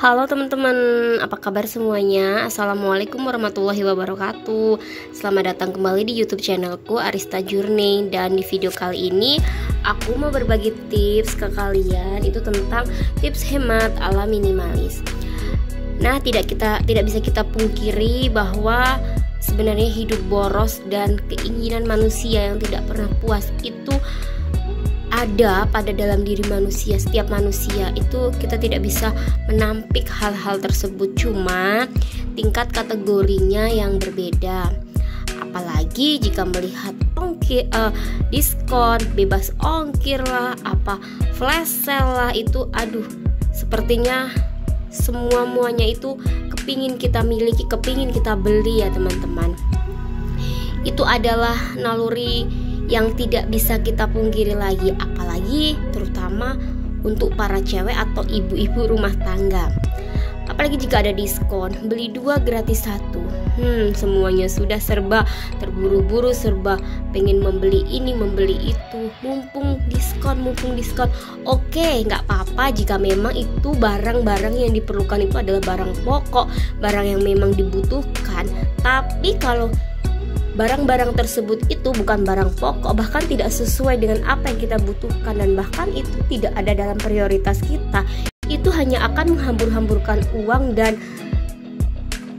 Halo teman-teman, apa kabar semuanya? Assalamualaikum warahmatullahi wabarakatuh. Selamat datang kembali di YouTube channelku Arista Journey. Dan di video kali ini aku mau berbagi tips ke kalian, itu tentang tips hemat ala minimalis. Nah, tidak bisa kita pungkiri bahwa sebenarnya hidup boros dan keinginan manusia yang tidak pernah puas itu ada pada dalam diri manusia. Setiap manusia itu kita tidak bisa menampik hal-hal tersebut, cuma tingkat kategorinya yang berbeda. Apalagi jika melihat diskon, bebas ongkir lah, flash sale lah, itu sepertinya semuanya itu kepingin kita miliki, kepingin kita beli ya teman-teman. Itu adalah naluri yang tidak bisa kita pungkiri lagi, apalagi terutama untuk para cewek atau ibu-ibu rumah tangga. Apalagi jika ada diskon, beli 2 gratis 1. Semuanya sudah serba terburu-buru, serba pengen membeli ini, membeli itu, mumpung diskon. Oke, nggak apa-apa jika memang itu barang-barang yang diperlukan itu adalah barang pokok, barang yang memang dibutuhkan. Tapi kalau barang-barang tersebut itu bukan barang pokok, bahkan tidak sesuai dengan apa yang kita butuhkan, dan bahkan itu tidak ada dalam prioritas kita, itu hanya akan menghambur-hamburkan uang dan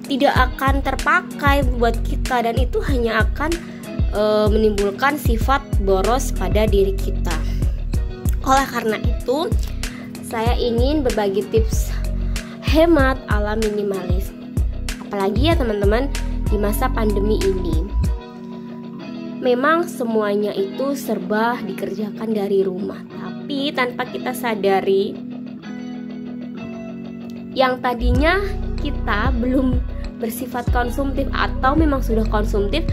tidak akan terpakai buat kita, dan itu hanya akan menimbulkan sifat boros pada diri kita. Oleh karena itu, saya ingin berbagi tips hemat ala minimalis, apalagi ya teman-teman di masa pandemi ini. Memang semuanya itu serba dikerjakan dari rumah, tapi tanpa kita sadari, yang tadinya kita belum bersifat konsumtif atau memang sudah konsumtif,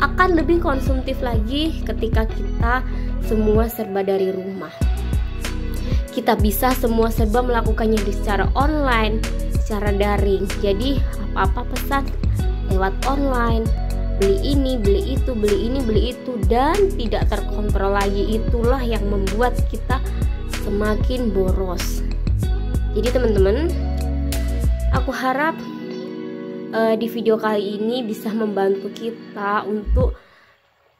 akan lebih konsumtif lagi ketika kita semua serba dari rumah. Kita bisa semua serba melakukannya secara online, secara daring. Jadi apa-apa pesan lewat online, beli ini, beli itu, beli ini, beli itu, dan tidak terkontrol lagi. Itulah yang membuat kita semakin boros. Jadi teman-teman, aku harap di video kali ini bisa membantu kita untuk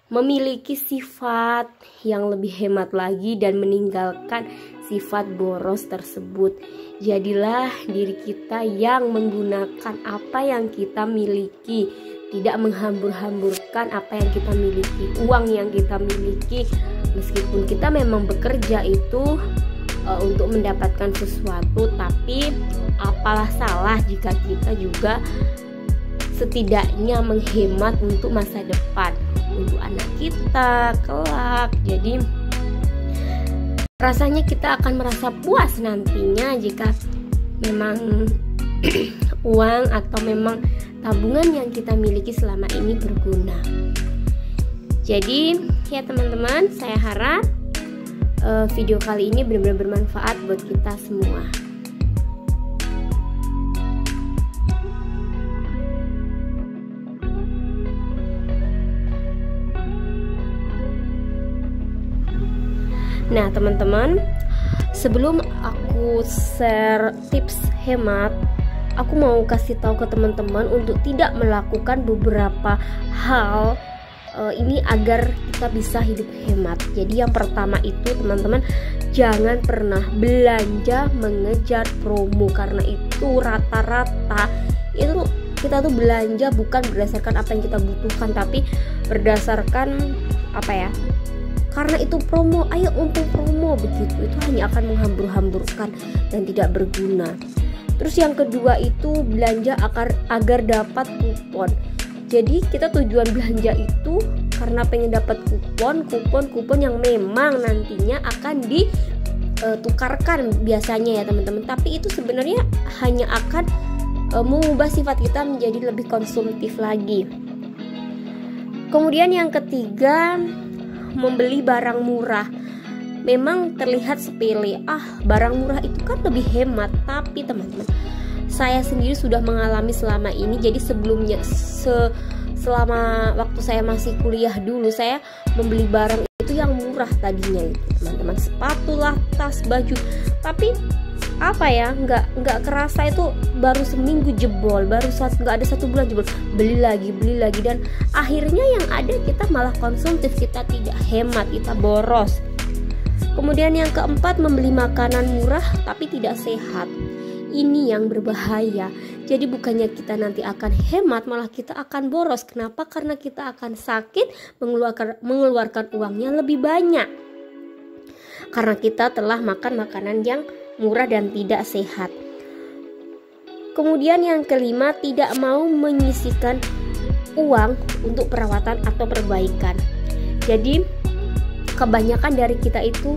memiliki sifat yang lebih hemat lagi dan meninggalkan sifat boros tersebut. Jadilah diri kita yang menggunakan apa yang kita miliki, tidak menghambur-hamburkan apa yang kita miliki, uang yang kita miliki. Meskipun kita memang bekerja itu untuk mendapatkan sesuatu, tapi apalah salah jika kita juga setidaknya menghemat untuk masa depan, untuk anak kita kelak. Jadi rasanya kita akan merasa puas nantinya jika memang uang atau memang tabungan yang kita miliki selama ini berguna. Jadi ya teman-teman, saya harap video kali ini benar-benar bermanfaat buat kita semua. Nah teman-teman, sebelum aku share tips hemat, aku mau kasih tahu ke teman-teman untuk tidak melakukan beberapa hal ini agar kita bisa hidup hemat. Jadi yang pertama itu teman-teman, jangan pernah belanja mengejar promo, karena itu rata-rata itu kita tuh belanja bukan berdasarkan apa yang kita butuhkan, tapi berdasarkan karena itu promo, ayo untung promo, begitu. Itu hanya akan menghambur-hamburkan dan tidak berguna. Terus yang kedua itu belanja agar dapat kupon. Jadi kita tujuan belanja itu karena pengen dapat kupon yang memang nantinya akan ditukarkan biasanya ya teman-teman. Tapi itu sebenarnya hanya akan mengubah sifat kita menjadi lebih konsumtif lagi. Kemudian yang ketiga, membeli barang murah. Memang terlihat sepele, barang murah itu kan lebih hemat, tapi teman-teman, saya sendiri sudah mengalami selama ini. Jadi sebelumnya selama waktu saya masih kuliah dulu, saya membeli barang itu yang murah tadinya itu teman-teman, sepatu lah, tas, baju, tapi apa ya, nggak kerasa itu baru seminggu jebol, nggak ada 1 bulan jebol, beli lagi, dan akhirnya yang ada kita malah konsumtif, kita tidak hemat, kita boros. Kemudian yang keempat, membeli makanan murah tapi tidak sehat. Ini yang berbahaya. Jadi bukannya kita nanti akan hemat, malah kita akan boros. Kenapa? Karena kita akan sakit, mengeluarkan uangnya lebih banyak, karena kita telah makan makanan yang murah dan tidak sehat. Kemudian yang kelima, tidak mau menyisihkan uang untuk perawatan atau perbaikan. Jadi kebanyakan dari kita itu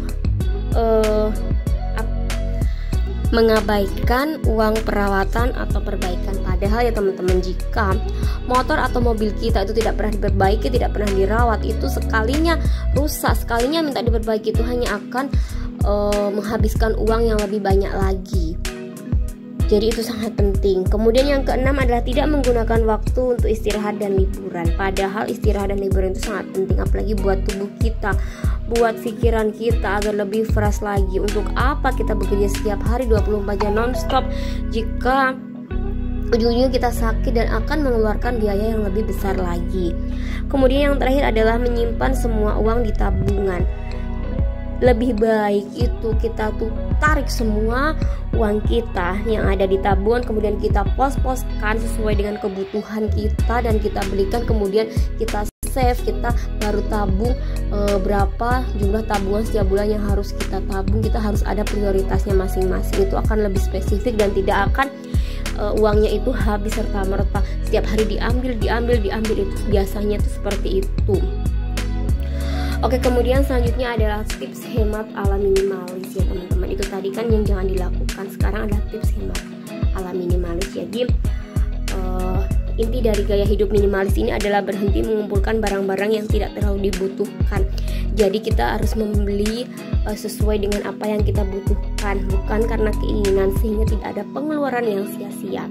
mengabaikan uang perawatan atau perbaikan. Padahal ya teman-teman, jika motor atau mobil kita itu tidak pernah diperbaiki, tidak pernah dirawat, itu sekalinya rusak, sekalinya minta diperbaiki, itu hanya akan menghabiskan uang yang lebih banyak lagi. Jadi itu sangat penting. Kemudian yang keenam adalah tidak menggunakan waktu untuk istirahat dan liburan. Padahal istirahat dan liburan itu sangat penting, apalagi buat tubuh kita, buat pikiran kita agar lebih fresh lagi. Untuk apa kita bekerja setiap hari 24 jam non-stop jika ujung-ujungnya kita sakit dan akan mengeluarkan biaya yang lebih besar lagi. Kemudian yang terakhir adalah menyimpan semua uang di tabungan. Lebih baik itu kita tuh tarik semua uang kita yang ada di tabungan, kemudian kita pos-poskan sesuai dengan kebutuhan kita dan kita belikan, kemudian kita save, kita baru tabung berapa jumlah tabungan setiap bulan yang harus kita tabung. Kita harus ada prioritasnya masing-masing, itu akan lebih spesifik dan tidak akan uangnya itu habis serta-merta setiap hari diambil itu biasanya itu seperti itu. Oke, kemudian selanjutnya adalah tips hemat ala minimalis ya teman-teman. Itu tadi kan yang jangan dilakukan, sekarang ada tips hemat ala minimalis. Jadi inti dari gaya hidup minimalis ini adalah berhenti mengumpulkan barang-barang yang tidak terlalu dibutuhkan. Jadi kita harus membeli sesuai dengan apa yang kita butuhkan, bukan karena keinginan, sehingga tidak ada pengeluaran yang sia-sia.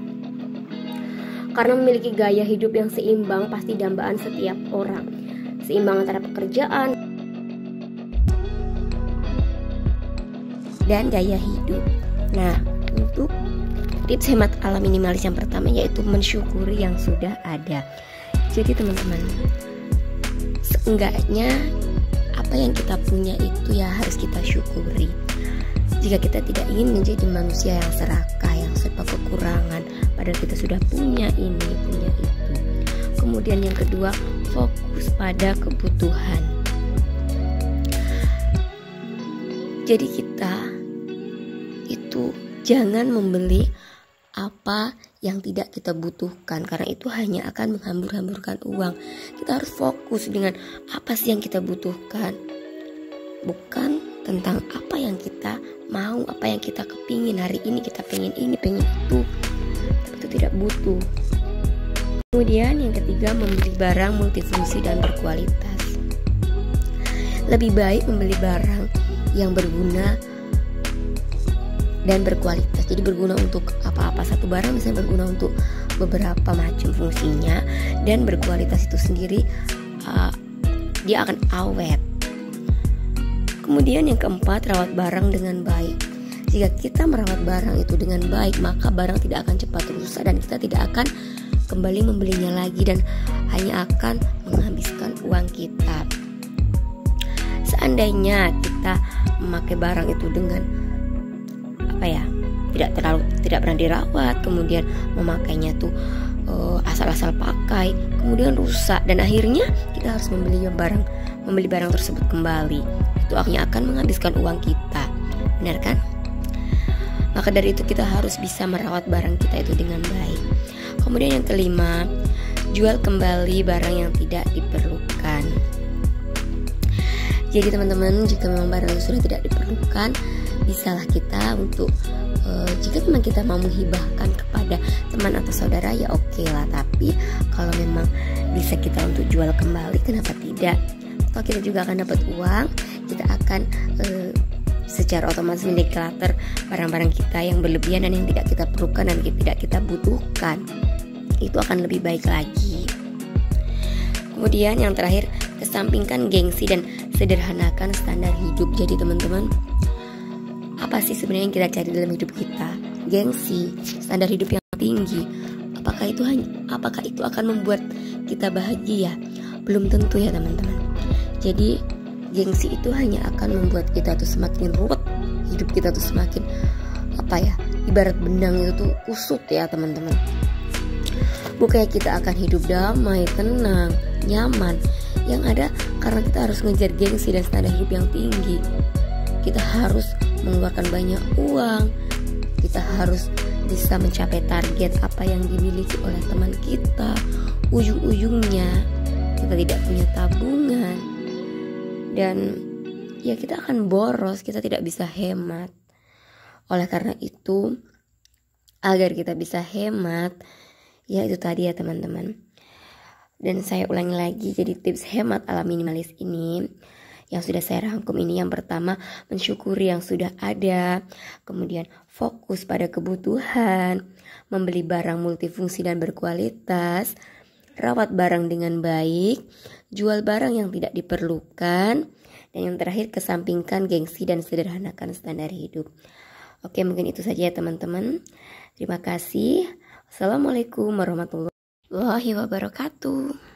Karena memiliki gaya hidup yang seimbang pasti dambaan setiap orang. Seimbang antara pekerjaan dan gaya hidup. Nah, untuk tips hemat ala minimalis yang pertama yaitu mensyukuri yang sudah ada. Jadi teman-teman, seenggaknya apa yang kita punya itu ya harus kita syukuri. Jika kita tidak ingin menjadi manusia yang serakah, yang serba kekurangan, padahal kita sudah punya ini, punya itu. Kemudian yang kedua, fokus pada kebutuhan. Jadi kita itu jangan membeli apa yang tidak kita butuhkan, karena itu hanya akan menghambur-hamburkan uang. Kita harus fokus dengan apa sih yang kita butuhkan, bukan tentang apa yang kita mau, apa yang kita kepingin. Hari ini kita pengen ini, pengen itu, tapi itu tidak butuh. Kemudian yang ketiga, membeli barang multifungsi dan berkualitas. Lebih baik membeli barang yang berguna dan berkualitas. Jadi berguna untuk apa-apa. Satu barang misalnya berguna untuk beberapa macam fungsinya, dan berkualitas itu sendiri dia akan awet. Kemudian yang keempat, rawat barang dengan baik. Jika kita merawat barang itu dengan baik, maka barang tidak akan cepat rusak dan kita tidak akan kembali membelinya lagi dan hanya akan menghabiskan uang kita. Seandainya kita memakai barang itu dengan tidak pernah dirawat, kemudian memakainya tuh asal-asal pakai, kemudian rusak dan akhirnya kita harus membeli barang tersebut kembali, itu akhirnya akan menghabiskan uang kita. Benar kan? Maka dari itu kita harus bisa merawat barang kita itu dengan baik. Kemudian yang kelima, jual kembali barang yang tidak diperlukan. Jadi teman-teman, jika memang barang itu sudah tidak diperlukan, bisalah kita untuk jika memang kita mau menghibahkan kepada teman atau saudara ya oke lah. Tapi kalau memang bisa kita untuk jual kembali, kenapa tidak? Kalau kita juga akan dapat uang, kita akan secara otomatis mendeklarasi barang-barang kita yang berlebihan dan yang tidak kita perlukan dan tidak kita butuhkan. Itu akan lebih baik lagi. Kemudian yang terakhir, kesampingkan gengsi dan sederhanakan standar hidup. Jadi teman-teman, Apa sih sebenarnya yang kita cari dalam hidup kita? Gengsi, standar hidup yang tinggi. Apakah itu akan membuat kita bahagia? Belum tentu ya teman-teman. Jadi gengsi itu hanya akan membuat kita tuh semakin ruwet. Hidup kita tuh semakin ibarat benang itu tuh kusut ya teman-teman. Bukannya kita akan hidup damai, tenang, nyaman. Yang ada karena kita harus ngejar gengsi dan standar hidup yang tinggi. Kita harus mengeluarkan banyak uang. Kita harus bisa mencapai target apa yang dimiliki oleh teman kita. Ujung-ujungnya kita tidak punya tabungan. Dan ya kita akan boros, kita tidak bisa hemat. Oleh karena itu, agar kita bisa hemat, ya itu tadi ya teman-teman. Dan saya ulangi lagi, jadi tips hemat ala minimalis ini yang sudah saya rangkum ini, yang pertama mensyukuri yang sudah ada, kemudian fokus pada kebutuhan, membeli barang multifungsi dan berkualitas, rawat barang dengan baik, jual barang yang tidak diperlukan, dan yang terakhir kesampingkan gengsi dan sederhanakan standar hidup. Oke, mungkin itu saja ya teman-teman. Terima kasih. Assalamualaikum warahmatullahi wabarakatuh.